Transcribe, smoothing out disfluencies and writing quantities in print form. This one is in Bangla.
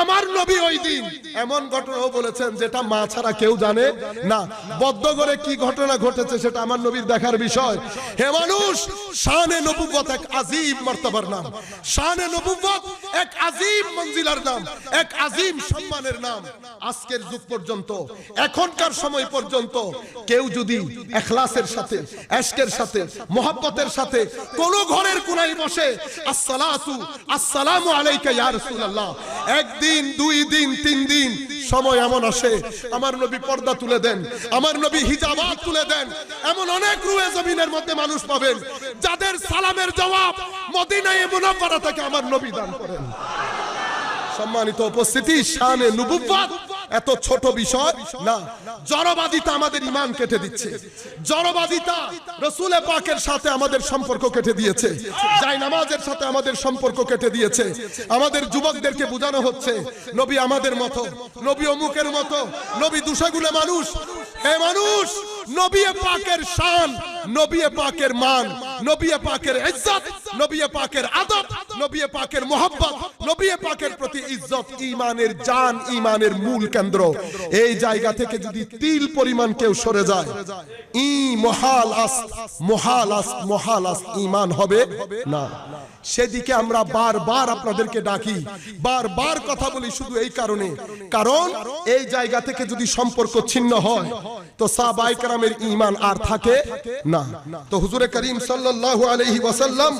আমার নবী ওই দিন এমন ঘটনাও বলেছেন যেটা মা ছাড়া কেউ জানে না। বদ্ধ করে কি ঘটনা ঘটেছে সেটা আমার নবীর দেখার বিষয়। হে মানুষ, শানে নবুয়ত এক আযীম মর্তবার নাম, শানে নবুয়ত এক আযীম মঞ্জিলার নাম, এক আযীম সম্মানের নাম। আজকের যুগ পর্যন্ত, এখনকার সময় পর্যন্ত কেউ যদি ইখলাসের সাথে, ইশকের সাথে, মুহাব্বতের সাথে কোন ঘরের কোনায় বসে আসসালাতু আসসালামু আলাইকা ইয়া রাসূলুল্লাহ, একদিন, দুই দিন, তিন দিন সময় এমন আসে আমার নবী পর্দা তুলে দেন, আমার নবী হিজাবাত তুলে দেন। এমন অনেক রুয়ে জমিনের মধ্যে মানুষ পাবেন যাদের সালামের জবাব মদিনায়ে মুনাওয়ারা থেকে আমার নবী দান করেন। সম্মানিত উপস্থিতি, শানে নবুয়ত এত ছোট বিষয় না। জড়বাদিতা আমাদের ঈমান কেটে দিচ্ছে, জড়বাদিতা রাসূল পাকের সাথে আমাদের সম্পর্ক কেটে দিয়েছে, যায় নামাজের সাথে আমাদের সম্পর্ক কেটে দিয়েছে। আমাদের যুবকদেরকে বোঝানো হচ্ছে নবী আমাদের মতো, নবী অমুকের মতো, নবী দুশাগুলো মানুষ। হে মানুষ, নবী পাকের শান, নবী পাকের মান, নবী পাকের ইজ্জত, নবী পাকের আদব, নবী পাকের মুহাব্বত, নবী পাকের প্রতি ইজ্জত ঈমানের জান, ঈমানের মূল কেন্দ্র। এই জায়গা থেকে যদি তিল পরিমাণ কেউ সরে যায়, মহাল আস ঈমান হবে না। সেদিকে আমরা বারবার আপনাদেরকে ডাকি, বারবার কথা বলি শুধু এই কারণে, কারণ এই জায়গা থেকে যদি সম্পর্ক ছিন্ন হয় তো সাহাবায়ে কেরামের ঈমান আর থাকে না। তো হুজুরে করিম সাল্লাল্লাহু আলাইহি ওয়াসাল্লাম